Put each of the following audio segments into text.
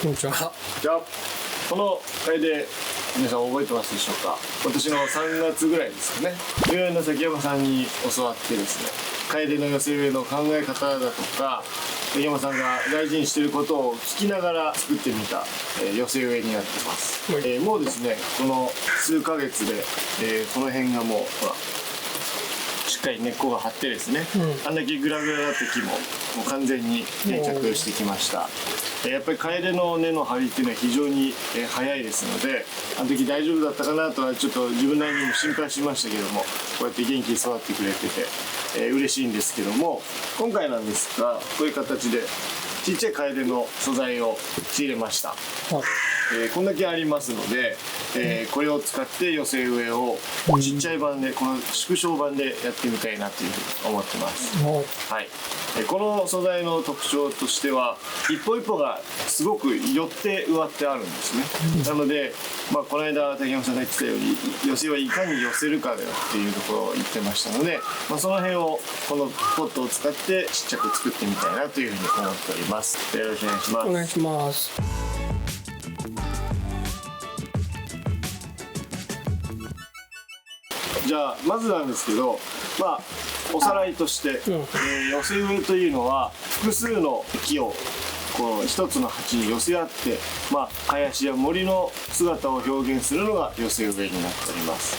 こんにちは。じゃあこの楓、皆さん覚えてますでしょうか。今年の3月ぐらいですかね、病院の崎山さんに教わってですね、楓の寄せ植えの考え方だとか、崎山さんが大事にしていることを聞きながら作ってみた、寄せ植えになってます。もうですね、この数ヶ月で、この辺がもうほらしっかり根っこが張ってですね、あんだけグラグラだった木ももう完全に定着してきました。やっぱり楓の根の張りっていうのは非常に早いですので、あの時大丈夫だったかなとはちょっと自分なりにも心配しましたけども、こうやって元気に育ってくれてて、嬉しいんですけども、今回なんですがこういう形でちっちゃい楓の素材を仕入れました。こんだけありますので、これを使って寄せ植えをちっちゃい版で、この縮小版でやってみたいなというふうに思ってます。はい、この素材の特徴としては、一歩一歩がすごく寄って植わってあるんですね。なので、この間竹山さんが言ってたように、寄せはいかに寄せるかだよっていうところを言ってましたので、その辺をこのポットを使ってちっちゃく作ってみたいなというふうに思っております。よろしくお願いします。お願いします。じゃあまずなんですけど、おさらいとして、寄せ植えというのは複数の木をこう一つの鉢に寄せ合って、林や森の姿を表現するのが寄せ植えになっております。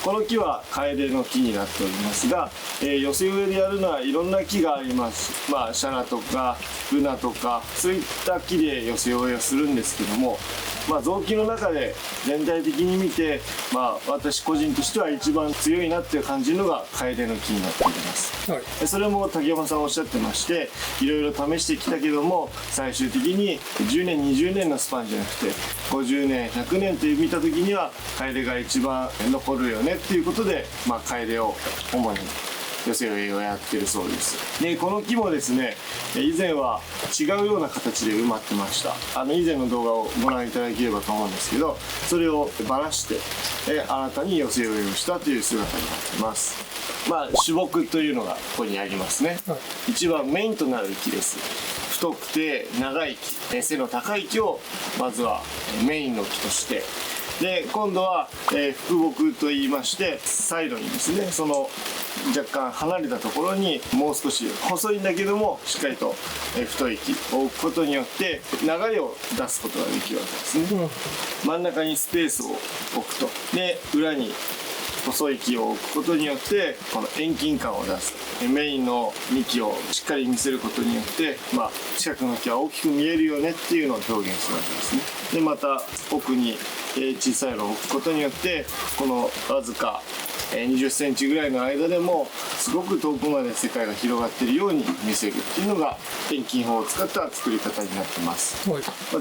この木は楓の木になっておりますが、寄せ植えでやるのはいろんな木があります。シャナとかブナとかそういった木で寄せ植えをするんですけども、雑木の中で全体的に見て、私個人としては一番強いなって感じるのが楓の木になっております。それも竹山さんおっしゃってまして、いろいろ試してきたけども、最終的に10年20年のスパンじゃなくて50年100年という見た時には楓が一番残るよねっていうことで、楓を主に寄せ植えをやってるそうです。でこの木もですね、以前は違うような形で埋まってました。以前の動画をご覧いただければと思うんですけど、それをばらして新たに寄せ植えをしたという姿になってます。主木というのがここにありますね。一番メインとなる木です。太くて長い木、背の高い木をまずはメインの木として、で今度は、複木といいまして、サイドにですね、その若干離れたところにもう少し細いんだけどもしっかりと太い木を置くことによって流れを出すことができるわけですね。真ん中にスペースを置くと、で裏に細い木を置くことによってこの遠近感を出す。メインの幹をしっかり見せることによって、近くの木は大きく見えるよねっていうのを表現するわけですね。でまた奥に小さいのを置くことによって、このわずか20センチぐらいの間でもすごく遠くまで世界が広がっているように見せるっていうのが遠近法を使った作り方になってます。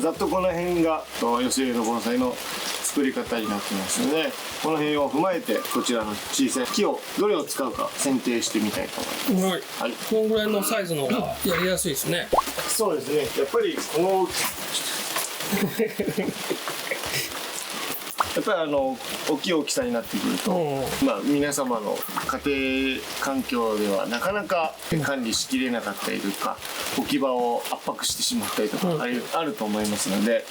ざっとこの辺が寄せ植えの盆栽の作り方になってますので、この辺を踏まえてこちらの小さい木をどれを使うか選定してみたいと思います。このぐらいのサイズの方がやりやすいですね。そうですね、やっぱりこの大きい大きさになってくると、皆様の家庭環境ではなかなか管理しきれなかったりとか、置き場を圧迫してしまったりとかあると思いますので、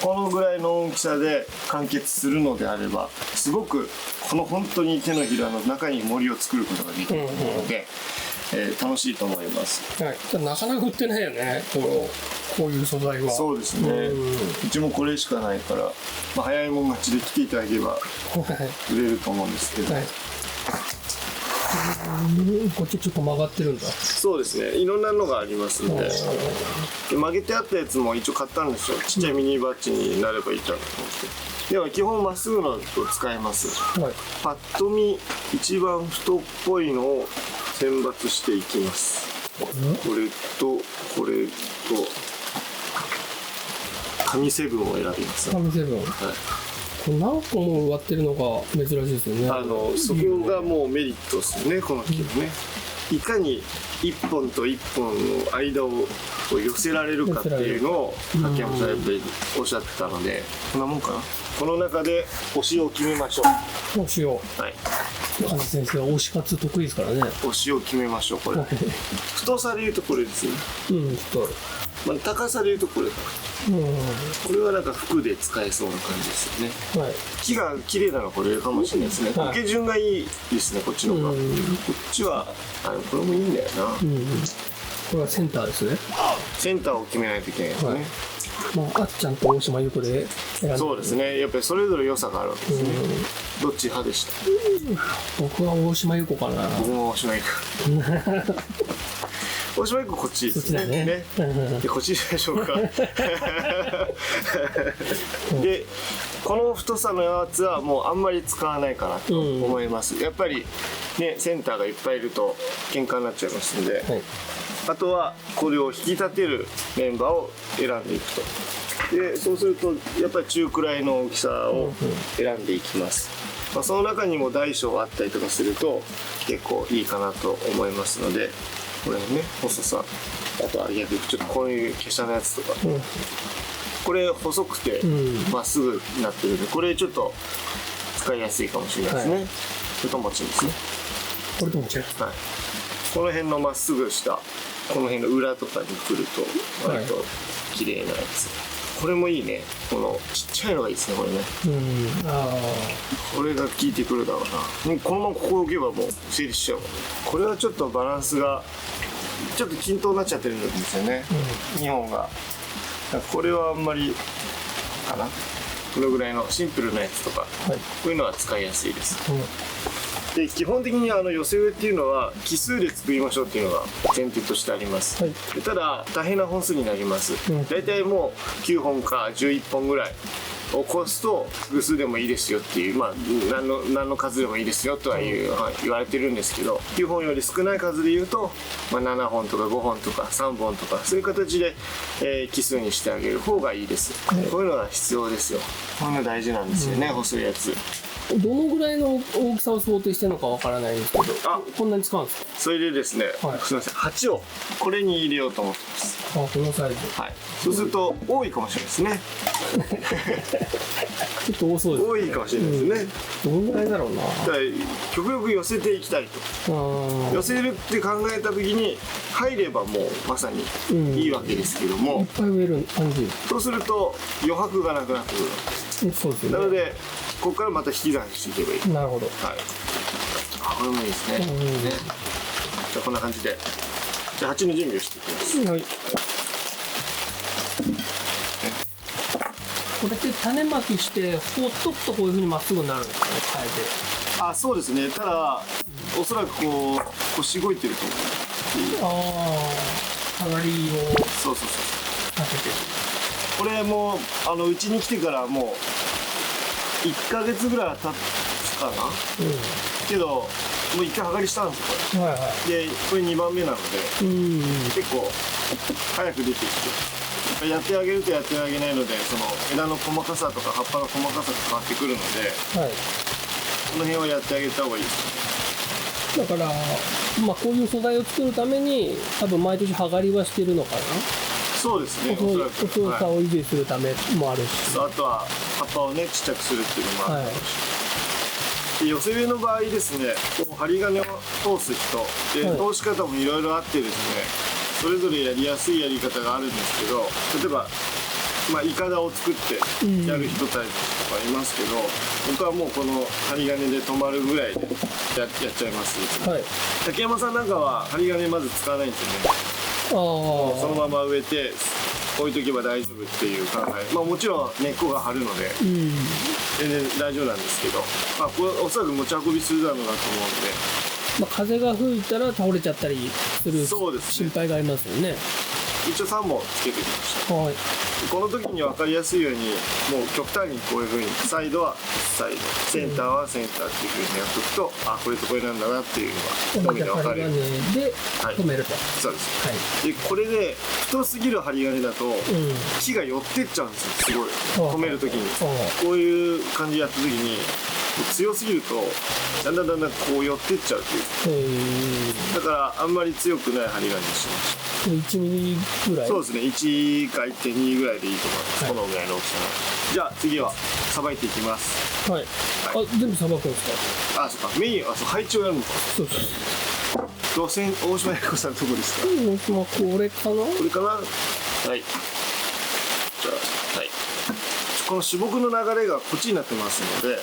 このぐらいの大きさで完結するのであれば、すごくこの本当に手のひらの中に森を作ることができるので、楽しいと思います。なかなか売ってないよね、こういう素材は。そうですね、うちもこれしかないから、早いもん勝ちで来ていただければ売れると思うんですけど、こっちちょっと曲がってるんだ。そうですね、いろんなのがありますので、曲げてあったやつも一応買ったんですよ。ちっちゃいミニバッジになればいいかなと思って。では基本まっすぐのを使います。パッと見一番太っぽいのを選抜していきます。これとこれと紙セブンを選びます。紙セブン、これ何個も植わってるのが珍しいですよね。そこがもうメリットですよね、この木のね。いかに一本と一本の間を寄せられるかっていうのを秋山さんやっぱりおっしゃってたので、こんなもんかな。この中で推しを決めましょう。推しを、高橋先生は推し活得意ですからね。推しを決めましょう。これ太さでいうとこれですね。太い。まあ、高さでいうとこれかな。うん。これはなんか服で使えそうな感じですよね。はい。木が綺麗なのはこれかもしれないですね。はい苔順がいいですね、こっちの方が。こっちはこれもいいんだよな。うん。これはセンターですね。センターを決めないといけないですね。はい。まあ、あっちゃんと大島優子で選んで。そうですね。やっぱりそれぞれ良さがあるわけですね。どっち派でした？僕は大島優子かな。僕も大島優子。大島優子こっちですそっちだね。でこっちでしょうか。でこの太さのやつはもうあんまり使わないかなと思います。やっぱりねセンターがいっぱいいると喧嘩になっちゃいますんで、はい。あとはこれを引き立てるメンバーを選んでいくと。でそうするとやっぱり中くらいの大きさを選んでいきます。まあ、その中にも大小あったりとかすると結構いいかなと思いますので、これね細さ、あとは逆にちょっとこういう華奢なやつとか、これ細くてまっすぐになってるんで、これちょっと使いやすいかもしれないですね。はいこれともちですね。これとも違う。はい、この辺のまっすぐしたこの辺の裏とかに来ると割と綺麗なやつ、これもいいね。このちっちゃいのがいいですね、これね。あこれが効いてくるだろうな。このままここ置けばもう成立しちゃう。これはちょっとバランスがちょっと均等になっちゃってるんですよね、2本が。だからこれはあんまりかな。このぐらいのシンプルなやつとか、あ。はい。こういうのは使いやすいです。うん。で基本的に寄せ植えっていうのは奇数で作りましょうっていうのが前提としてあります、はい。でただ大変な本数になります、大体もう9本か11本ぐらいを越すと偶数でもいいですよっていう、まあ何の数でもいいですよとは言われてるんですけど、9本より少ない数で言うと、まあ、7本とか5本とか3本とかそういう形で、奇数にしてあげる方がいいです、こういうのが必要ですよ。こういうの大事なんですよね、細いやつ。どのぐらいの大きさを想定してるのかわからないんですけど、こんなに使うんですそれでですね、はいすみません、8をこれに入れようと思ってます。か？このサイズ。はい、そうすると多いかもしれないですね。ちょっと多そうです。多いかもしれないですね。どのぐらいだろうな。だから極力寄せていきたいと。寄せるって考えた時に入ればもうまさにいいわけですけども、いっぱい植える感じ。そうすると余白がなくなってくる。そうですよね。なのでここからまた引き算していけばいい。なるほど。はい。これもいいですね。ね。じゃあこんな感じで、じゃあ鉢の準備をしていきます。はい。これって種まきしてほっとくとこういう風にまっすぐになるんですかね、変えて。そうですね。ただおそらくこうしごいてると思う。上がりをそうさせて。これもうちに来てからもう1ヶ月ぐらい経つかな、けどもう1回剥がりしたんですよ、これ。はいはい。でこれ2番目なので結構早くできてきて、やってあげるとやってあげないのでその枝の細かさとか葉っぱの細かさが変わってくるので、はい。この辺はやってあげた方がいいですね。だから、まあ、こういう素材を作るために多分毎年剥がりはしてるのかな。そうですね、おそらく。細さを維持するためもあるし、あとは葉っぱをねちっちゃくするっていうのもあるだろうし、で寄せ植えの場合ですね、こう針金を通す人で、通し方もいろいろあってですね、それぞれやりやすいやり方があるんですけど、例えばいかだを作ってやる人たちとかいますけど、僕はもうこの針金で止まるぐらいでやっちゃいます。はい。竹山さんなんかは針金まず使わないんですよね。そのまま植えて置いとけば大丈夫っていう考え、もちろん根っこが張るので全然大丈夫なんですけど、これおそらく持ち運びするだろうなと思うんで、風が吹いたら倒れちゃったりするそうですね、心配がありますよね。一応3本つけてきました。はい。この時に分かりやすいようにもう極端にこういう風にサイドはサイド、センターはセンターっていう風にやっておくと、これとこれなんだなっていうのが一目で分かる。針金で止めると。そうです。はい。でこれで太すぎる針金だと木が寄ってっちゃうんですよ、すごい止める時に。こういう感じでやった時に強すぎるとだんだんこう寄ってっちゃうっていう。だからあんまり強くない針金にしました。1ミリぐらい。そうですね、1か 1.2 ぐらいでいいと思います、このぐらいの大きさの。じゃあ次はさばいていきます。はい。全部さばくんですか？そっか、メイン配置をやるのか。そうです。大島優子さんのとこですか？大島これかな？これかな。はい。じゃあ、はい。この主木の流れがこっちになってますので、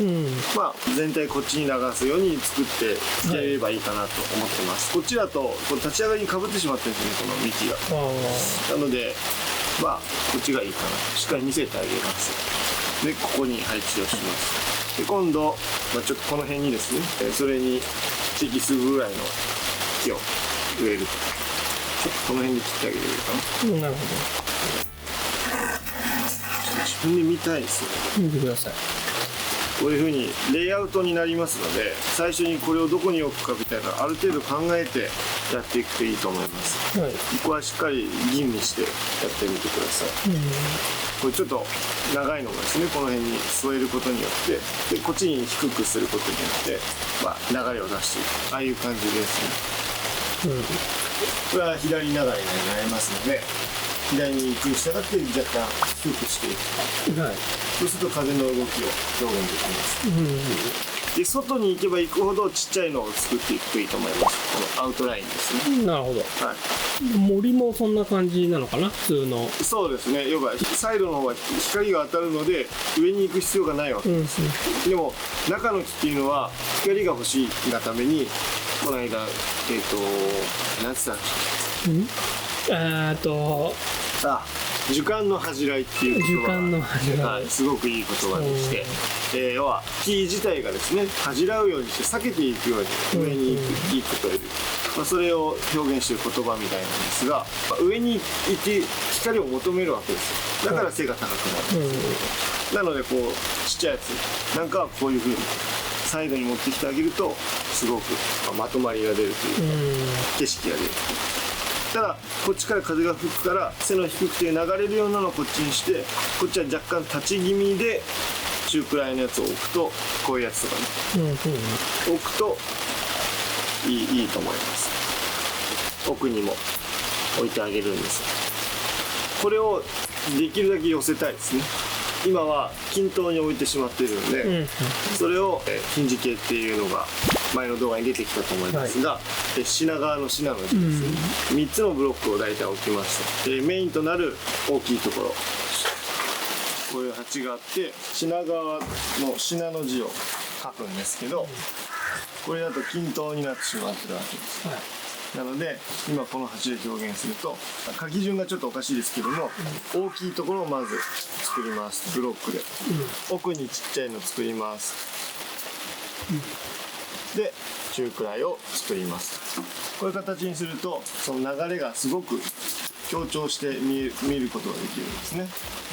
まあ全体こっちに流すように作っていければいいかなと思ってます。こっちだとこの立ち上がりにかぶってしまってるんですね、この幹が。なのでまあこっちがいいかなとしっかり見せてあげます。でここに配置をします。で今度、まあ、ちょっとこの辺にですね、それに適するぐらいの木を植えると。ちょっとこの辺で切ってあげればいいかな。なるほ自分で見たいですよね。ど。見てください。こういう風にレイアウトになりますので、最初にこれをどこに置くかみたいなある程度考えてやっていくといいと思います。はい。ここはしっかり吟味してやってみてください。これちょっと長いのがですね、この辺に添えることによって、でこっちに低くすることによって、まあ、流れを出していく、ああいう感じですね。これは左流れになりますので、左に行くに従って若干低くしていく。はい。そうすると風の動きを表現できます。で外に行けば行くほどちっちゃいのを作っていくといいと思います。このアウトラインですね。なるほど。はい。森もそんな感じなのかな、普通の。そうですね。要はサイドの方は光が当たるので上に行く必要がないわけです。でも中の木っていうのは光が欲しいがためにこの間何つったんでしょう。樹幹の恥じらいっていう言葉が、樹幹の恥じらい、はい、すごくいい言葉でして、要は木自体がですね恥じらうようにして避けていくように上に行くという、まあ、それを表現している言葉みたいなんですが、まあ、上に行って光を求めるわけですよ。だから背が高くなるんですよ。なのでこうちっちゃいやつなんかはこういう風にサイドに持ってきてあげるとすごくまとまりが出るというか、景色が出る。ただこっちから風が吹くから背の低くて流れるようなのをこっちにして、こっちは若干立ち気味で中くらいのやつを置くと、こういうやつとかね、置くといいと思います。奥にも置いてあげるんです。これをできるだけ寄せたいですね。今は均等に置いてしまっているので、それをヒンジ系っていうのが前の動画に出てきたと思いますが、品川の品の字ですね、3つのブロックを大体置きました。メインとなる大きいところ、こういう鉢があって品川の品の字を書くんですけど、これだと均等になってしまってるわけです、なので今この鉢で表現すると書き順がちょっとおかしいですけども、大きいところをまず作ります。ブロックで、奥にちっちゃいの作ります、で中くらいを作ります。こういう形にするとその流れがすごく強調して見ることができるんですね。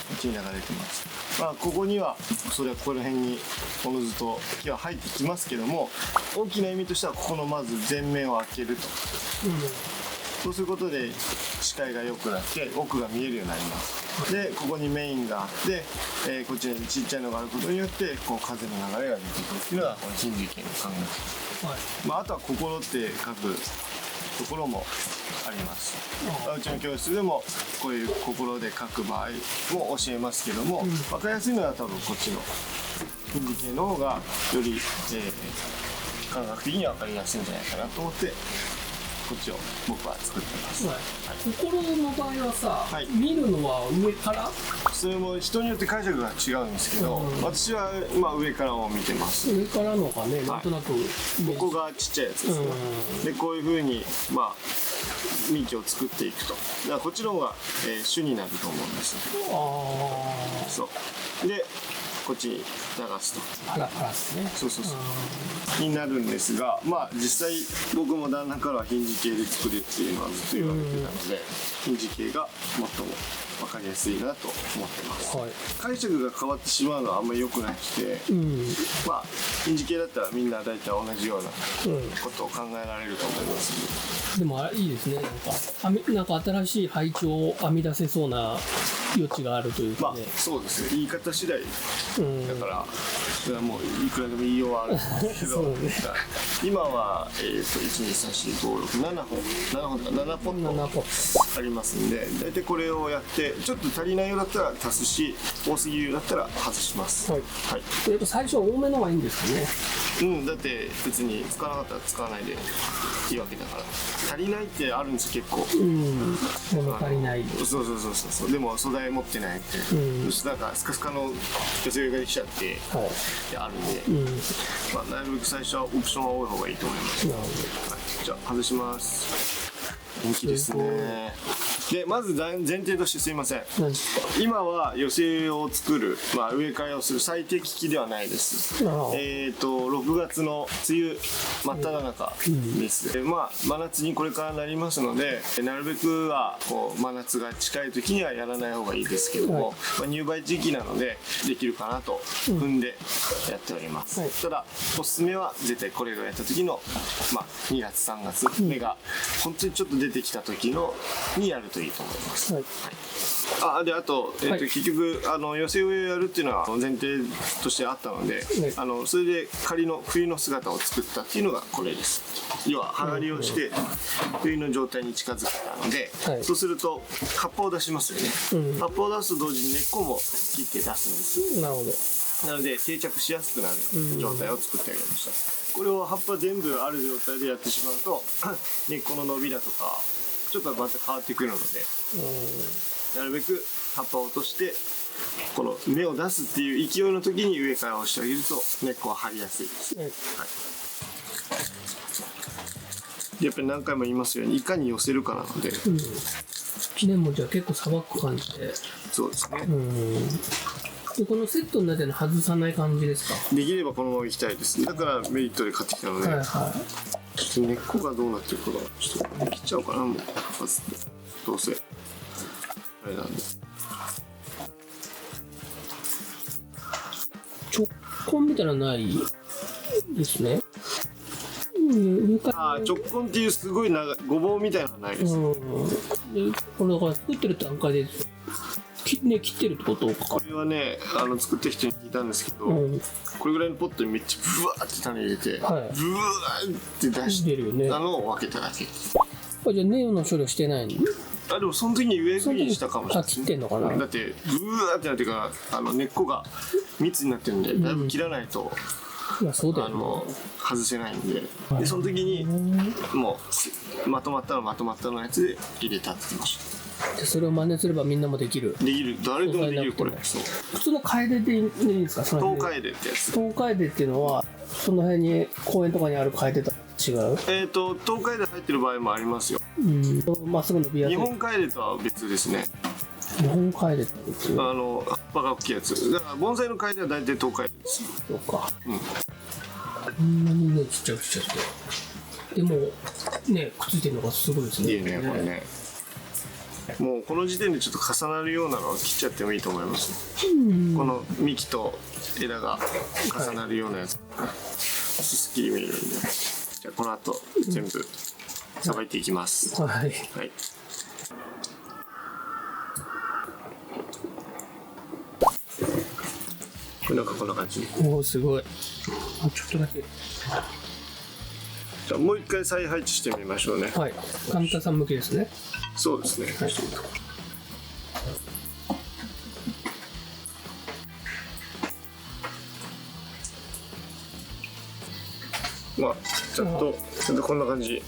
こっちに流れてます。まあここにはそれはこの辺におのずと木は入ってきますけども、大きな意味としてはここのまず前面を開けると、そうすることで視界が良くなって奥が見えるようになります。でここにメインがあって、こっちにちっちゃいのがあることによってこう風の流れが出てくるっていうのがこのヒンジ系の考え方、あとは心って書くところもあります。うちの教室でもこういう心で書く場合も教えますけども、分かりやすいのは多分こっちのヒンジ系の方がより、感覚的に分かりやすいんじゃないかなと思ってこっちを僕は作ってます。心の場合はさ、見るのは上から？それも人によって解釈が違うんですけど、私はまあ上からを見てます。上からのがね、なんとなく、ここがちっちゃいやつですね。でこういう風にまあ幹を作っていくと、だからこっちの方が、主になると思うんです。そうでこっちに流すとパラスね。になるんですが、まあ実際僕も旦那からはヒンジ系で作れっていうのはずっと言われてたので、ヒンジ系が最も分かりやすいなと思ってます、解釈が変わってしまうのはあんまり良くなくて、まあヒンジ系だったらみんな大体同じようなことを考えられると思います、でもいいですね、なんか新しい配置を編み出せそうな余地があるというまあかね。そうですね、言い方次第うんだからそれはもういくらでも言いようはあるんですけどそうね今は、1234567ポッ7ト個。ありますんで、大体これをやってちょっと足りないようだったら足すし、多すぎるようだったら外します。はい。はい、やっぱ最初は多めのがいいんですかね。だって別に使わなかったら使わないでいいわけだから。足りないってあるんですよ結構。物足りない。そうでも素材持ってないって、なんかスカスカの女性ができちゃってはい。あるんで、まあなるべく最初はオプションが多い方がいいと思います。なるほじゃあ外します。人気ですね。でまず前提としてすいません、ど。何ですか。今は寄せを作る、植え替えをする最適期ではないです。6月の梅雨真っ只中です。で真夏にこれからなりますので、なるべくはこう真夏が近い時にはやらない方がいいですけども、入梅時期なのでできるかなと踏んでやっております。はいただおすすめは絶対これがやった時の、2月3月芽が本当にちょっと出てきた時のにやるといいと思います。はい。あと、はい結局寄せ植えをやるっていうのは前提としてあったので、それで仮の冬の姿を作ったっていうのがこれです。要は葉刈りをして冬の状態に近づけたので、はいそうすると葉っぱを出しますよね、葉っぱを出すと同時に根っこも切って出すんです。なるほど。なので定着しやすくなる状態を作ってあげました。これを葉っぱ全部ある状態でやってしまうと根っこの伸びだとかちょっとまた変わってくるので、なるべく葉っぱを落としてこの芽を出すっていう勢いの時に植え替えをしてあげると根っこは張りやすいです。はい。でやっぱり何回も言いますようにいかに寄せるかなので、でもじゃあ結構さばく感じで。そうですね、でこのセットになってるの外さない感じですか。できればこのままいきたいです。だからメリットで買ってきたので、はいはちょっと根っこがどうなってるかちょっと切っちゃおうかな。もうまずどうせあれなんで直根みたいなのないですね。上から直根っていうすごい長いごぼうみたいなのはないです。でこれだから作ってる段階でね切ってるってことか。これはね作った人に聞いたんですけど、これぐらいのポットにめっちゃブワーって種入れて、はいブワーって出して出るよね。たのを分けただけ。じゃあネオの処理をしてないの。でもその時に植え植えにしたかもしれない。切ってんのかな。だってブワーってなってから根っこが密になってるんでだいぶ切らないと、いやそうだよね。外せないんで、でその時にもうまとまったのやつで入れたって言ってました。でそれを真似すればみんなもできる。できる、誰でもできる。これそう普通のカエデでいいんですか。その東海でってやつ。東カエデっていうのはその辺に公園とかにあるカエデと違う。東海で入ってる場合もありますよ。まっすぐ伸びやすい。日本カエデとは別ですね。日本カエデって別。葉っぱが大きいやつだから盆栽のカエデは大体東海です。そうか。こんなにねちっちゃくしちゃって。でもねくっついてるのがすごいですね。いいねこれね。もうこの時点でちょっと重なるようなのは切っちゃってもいいと思います。この幹と枝が重なるようなやつ、すっきり見えるんで。じゃあこの後全部さばいていきます。はい。はい。なんかこんな感じ。おおすごい。ちょっとだけ。じゃあもう一回再配置してみましょうね。はい。カンタさん向きですね。そうですね。はい。ちゃんとこんな感じ。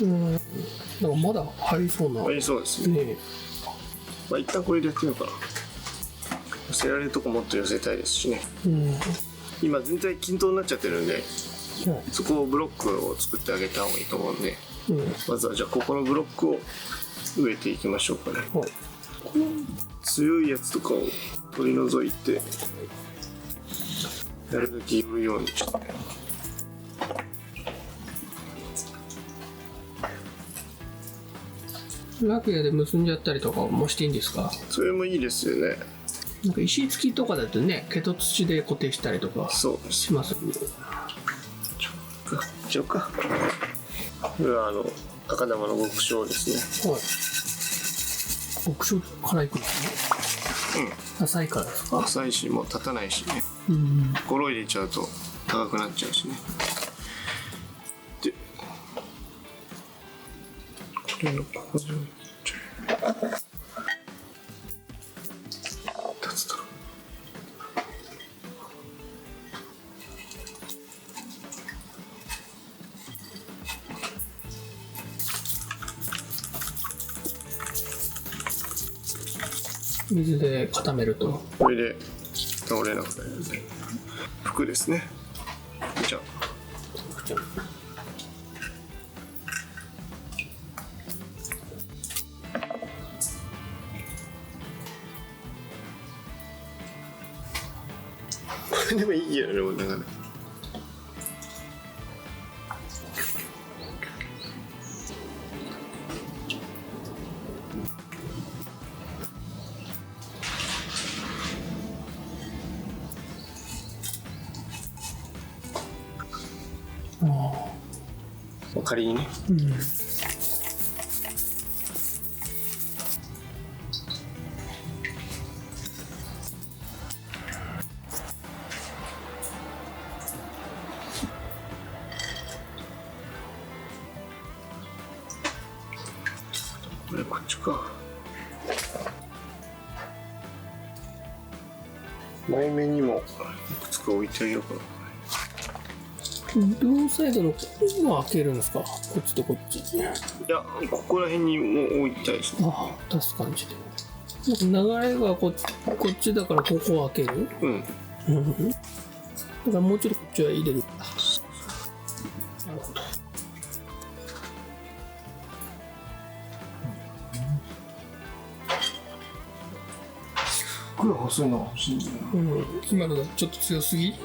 なんかまだ入りそうな。入りそうですね。ね。一旦これでやってみようかな。寄せられるとこもっと寄せたいですしね。今全体均等になっちゃってるんで、そこをブロックを作ってあげた方がいいと思うんで、まずはじゃあここのブロックを植えていきましょうかね。強いやつとかを取り除いてなるだけ寄るようにして、ラクヤで結んじゃったりとかもしていいんですか。それもいいですよね。なんか石付きとかだとね毛と土で固定したりとかそうしますよね。一応か。これは赤玉の極小ですね。はい。極小からいくんですね。浅いからですか？浅いしもう立たないしね、うんゴロ入れちゃうと高くなっちゃうしね。でこれをここで立つだろう。水で固めると。これで倒れなくなるので服ですね。じゃあこれでもいいよね、もうなんかね。仮にね、これこっちか。前面にもいくつか置いてあげようかな。両サイドのは開けるんですか？こっちとこっち。いや、ここら辺にも置いたいですね。ああ、出す感じで。流れがこっちだからここを開ける。うん。だからもうちょっとこっちは入れる。なるほど。これ細いのが欲しいんだよな。今のがちょっと強すぎ。こ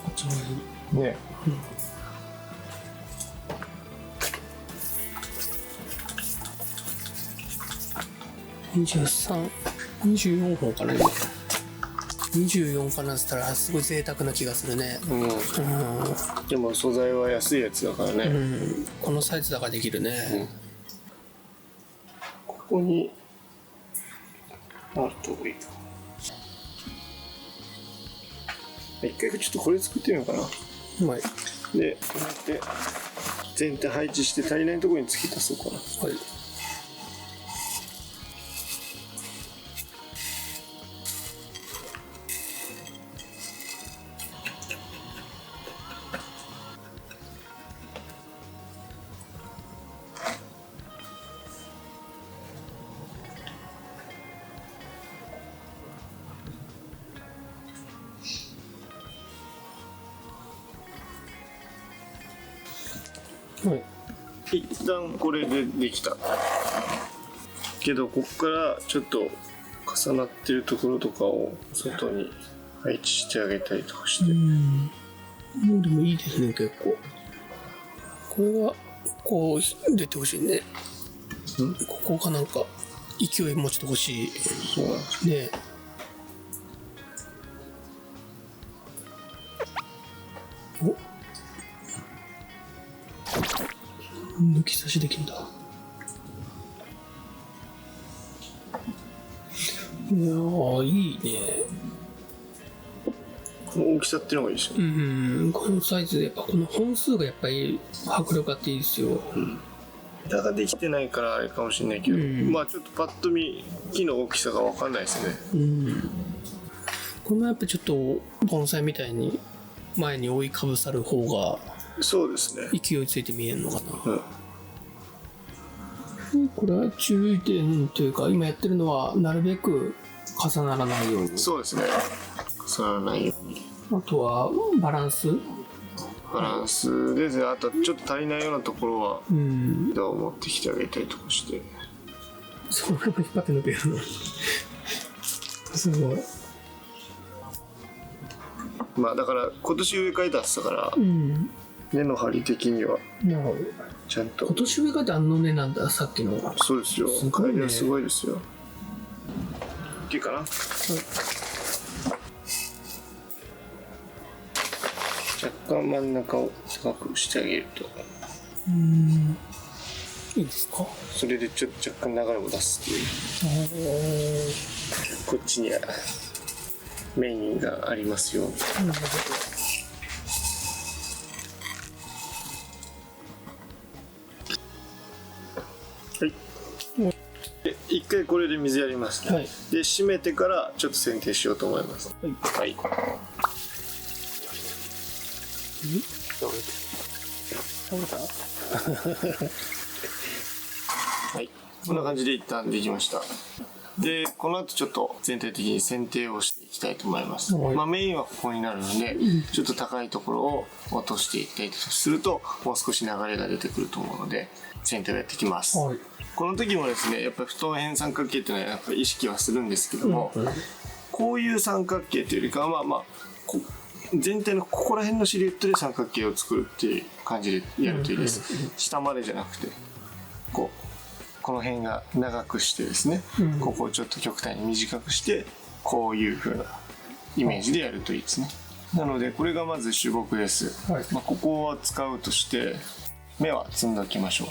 っちの方がいい。ね。24本かな今。24かなって言ったらすごい贅沢な気がするね。でも素材は安いやつだからね。このサイズだからできるね。ここにあるといいか。一回ちょっとこれ作ってみようかな。はい。で、こうやって全体配置して足りないところに突き足そうかな。はい。一旦これでできたけど、ここからちょっと重なってるところとかを外に配置してあげたりとかして、もうでもいいですね。結構これはこう出てほしいね。ここがなんか勢い持ちてほしい。そうなんですね。抜き差しできるんだ。いやー、いいね。この大きさっていうのがいいですよね。このサイズでやっぱこの本数がやっぱり迫力あっていいですよ。だができてないからあれかもしれないけど、まあちょっとパッと見木の大きさが分かんないですね。このやっぱちょっと盆栽みたいに前に覆いかぶさる方がそうですね。勢いついて見えるのかな。これは注意点というか、今やってるのはなるべく重ならないように。そうですね。重ならないように。あとはバランスで、あとちょっと足りないようなところは枝を持ってきてあげたりとかして。そう、やっぱ引っ張って抜けるの。すごい。まあだから今年植え替えたってたから、根の張り的にはもうちゃんと。今年上が断の根なんだ、さっきの。そうですよ。すごいね帰りはすごいですよ。いいかな。若干真ん中を高くしてあげると、いいですか。それでちょっと若干流れを出すっていう。こっちにはメインがありますよ。はい。で一回これで水やりますね。はい。で閉めてからちょっと剪定しようと思います。はい。はい。倒れた。はい。こんな感じで一旦できました。でこの後ちょっと全体的に剪定をしていきたいと思います。はい。まあメインはここになるので、ちょっと高いところを落としていったりとするともう少し流れが出てくると思うので剪定をやっていきます。はい。この時もですね、やっぱり不等辺三角形っていうのはやっぱり意識はするんですけども、こういう三角形というよりかはまあ全体のここら辺のシルエットで三角形を作るっていう感じでやるといいです。下までじゃなくてこの辺が長くしてですね、ここをちょっと極端に短くしてこういう風なイメージでやるといいですね。なのでこれがまず主木です。はい。ここは使うとして目は積んでおきましょう。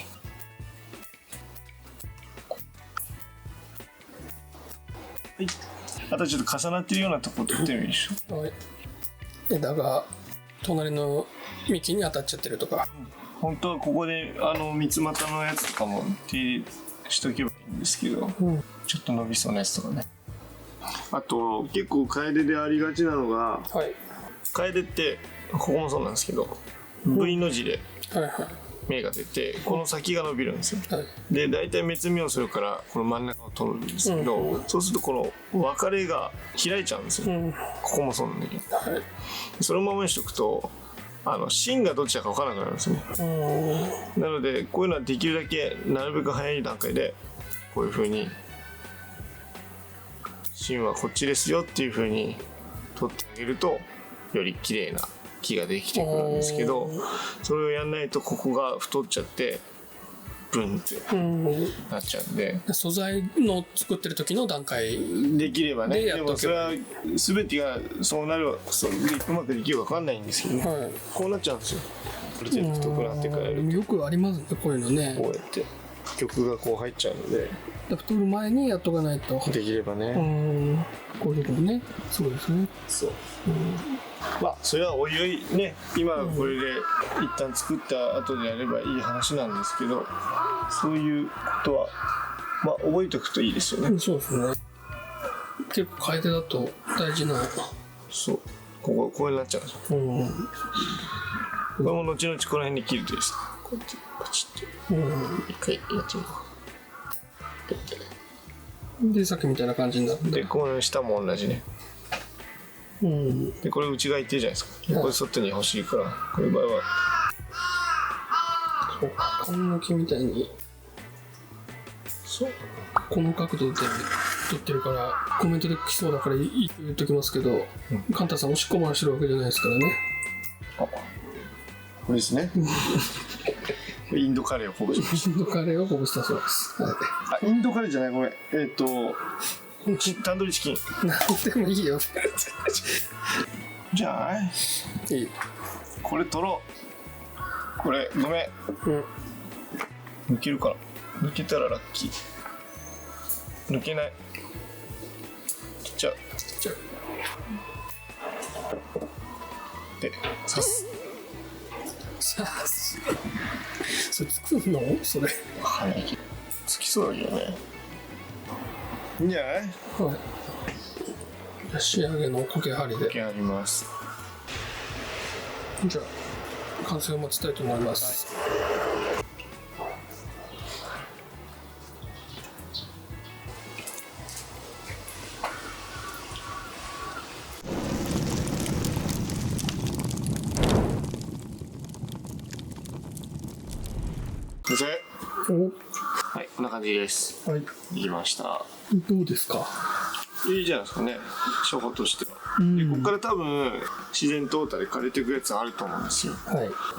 はい、あとちょっと重なってるようなところ取ってみましょう。はい。枝が隣の幹に当たっちゃってるとか。本当はここで三つ股のやつとかも手入れしとけばいいんですけど、ちょっと伸びそうなやつとかね。あと結構カエデでありがちなのが、はい。カエデってここもそうなんですけど V の字ではいはい。芽が出てこの先が伸びるんですよ。はい。で大体滅苗するからこの真ん中を取るんですけど、そうするとこの分かれが開いちゃうんですよ、ここもそうなんだけど、はい。そのままにしとくと芯がどっちだか分からなくなるんですよね。なのでこういうのはできるだけなるべく早い段階でこういう風に芯はこっちですよっていう風に取ってあげるとより綺麗な木ができてくるんですけど、それをやんないとここが太っちゃってブンってなっちゃうんで、素材の作ってる時の段階できればね。でもそれは全てがそうなるうまくできるか分かんないんですけど、はい、こうなっちゃうんですよ。ある程度太くなってからやるとよくありますね、こういうのね。こうやって曲がこう入っちゃうので、太る前にやっとかないとできればね。こういうとこもね、そうですね。そう。まあそれはおいおいね、今これで一旦作った後でやればいい話なんですけど、そういうことはまあ覚えておくといいですよね。そうですね。結構カエデだと大事な。そう。こうなっちゃうんですよ。これも後々この辺に切るといいです。こうやってパチッと一回やってみよう。でさっきみたいな感じになるんで、この下も同じね。でこれ内側いってるじゃないですか。これ外に欲しいから、こういう場合はそう缶抜きみたいに、そうこの角度で撮ってるからコメントで来そうだから言っときますけど、カンタさんおしっこ回してるわけじゃないですからね。これですね。インドカレーをほぐしました。インドカレーをほぐしたそうです。はい、あ、インドカレーじゃない、ごめん。タンドリーチキン。なんでもいいよ。じゃあいい。これ取ろう。これごめん。抜けるかな。抜けたらラッキー。抜けない。切っちゃう。で刺す。それ作るの？それ。はい。つきそうだけどね。いいんじゃない？はい。仕上げの苔張りで。苔張ります。じゃあ完成を待ちたいと思います。完成。お。はい、こんな感じです。はい。できました。どうですか？いいじゃないですかね。処方としては。でここから多分自然淘汰で枯れていくやつあると思うんですよ。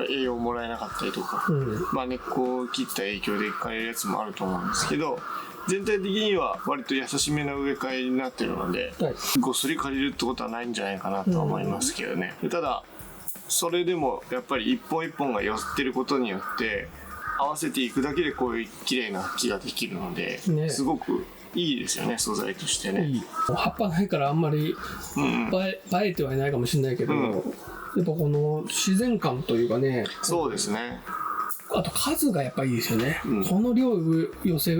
栄養もらえなかったりとか、まあ根っこを切った影響で枯れるやつもあると思うんですけど、全体的には割と優しめな植え替えになってるので、ごっそり枯れるってことはないんじゃないかなとは思いますけどね。ただそれでもやっぱり一本一本が寄ってることによって合わせていくだけでこういう綺麗な木ができるので、すごくいいですよね、素材としてね。葉っぱないからあんまり映えてはいないかもしれないけど、やっぱこの自然感というかね。そうですね。あと数がやっぱいいですよね、この量を寄せ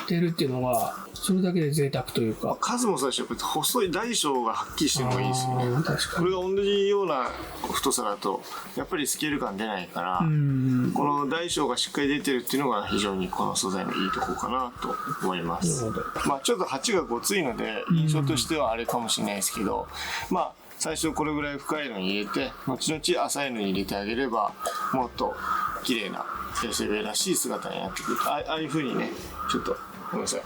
てるっていうのはそれだけで贅沢というか。数もそうですし、細い大小がはっきりしてるのがいいですよね。確かにこれが同じような太さだとやっぱりスケール感出ないから、この大小がしっかり出てるっていうのが非常にこの素材のいいところかなと思います。まあちょっと鉢がごついので印象としてはあれかもしれないですけど、まあ最初これぐらい深いのに入れて、後々浅いのに入れてあげればもっと綺麗な寄せ植えらしい姿になってくる。ああいう風にね、ちょっとごめんなさい、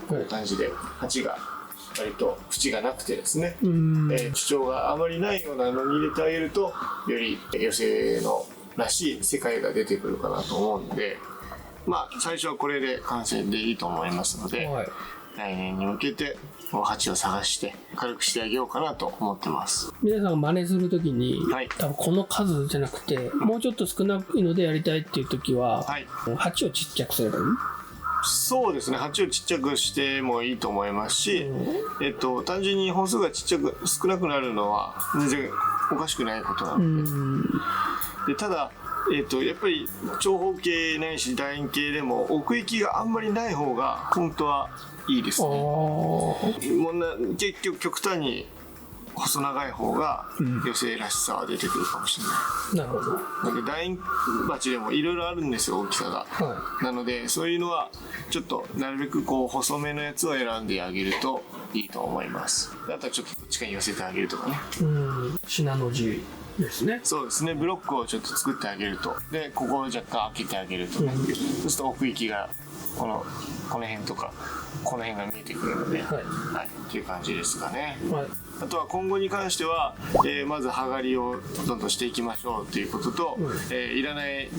こういう感じで鉢が割と縁がなくてですね、主張があまりないようなのに入れてあげるとより寄せのらしい世界が出てくるかなと思うので、まあ最初はこれで完成でいいと思いますので、来年に向けて鉢を探して軽くしてあげようかなと思ってます。皆さんが真似するときに、多分この数じゃなくてもうちょっと少ないのでやりたいっていうときは、鉢をちっちゃくすればいい。そうですね、鉢をちっちゃくしてもいいと思いますし、単純に本数がちっちゃく少なくなるのは全然おかしくないことなので、ただやっぱり長方形ないし楕円形でも奥行きがあんまりない方が本当はいいですね。もう結局極端に細長い方が寄せらしさは出てくるかもしれない。なるほど。なんで楕円鉢でもいろいろあるんですよ、大きさが。なのでそういうのはちょっとなるべくこう細めのやつを選んであげるといいと思います。あとはちょっとどっちかに寄せてあげるとかね。信濃路ですね。そうですね、ブロックをちょっと作ってあげると、でここを若干開けてあげるとね、そうすると奥行きがこの辺とかこの辺が見えてくるので、っていう感じですかね。あとは今後に関しては、まず葉刈りをどんどんしていきましょうっていうことと、いらない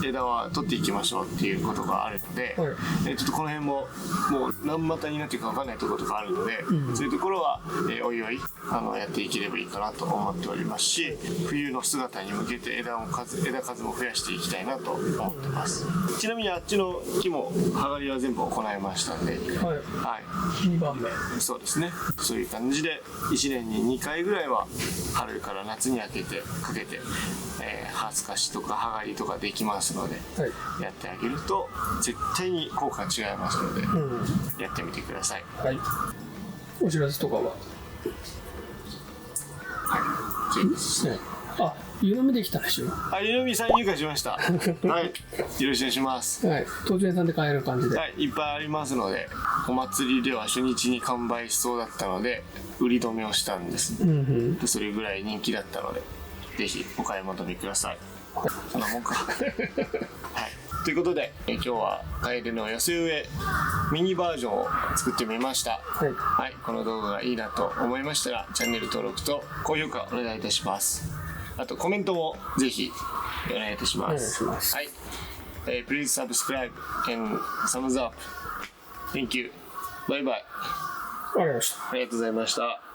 枝は取っていきましょうっていうことがあるので、ちょっとこの辺ももう何股になっていくか分かんないところとかあるので、そういうところは、おいおいやっていければいいかなと思っておりますし、冬の姿に向けて枝数も増やしていきたいなと思ってます。ちなみにあっちの木も葉刈りは全部行いましたんで、2番目。そうですね、そういう感じで1年に2回ぐらいは春から夏にかけて葉透かしとか葉刈りとかできますので、やってあげると絶対に効果が違いますので、やってみてください。お知らせとかはそうですね。湯飲みできたでしょ。湯飲み再入荷しました。よろしくお願いします。当然さんで買える感じで。いっぱいありますので、お祭りでは初日に完売しそうだったので売り止めをしたんです。それぐらい人気だったので、ぜひお買い求めください。そんなもんか。ということで、今日はカエデの寄せ植えミニバージョンを作ってみました。この動画がいいなと思いましたらチャンネル登録と高評価お願いいたします。あとコメントもぜひお願いいたします。Please subscribe and thumbs up. Thank you. Bye bye. ありがとうございました。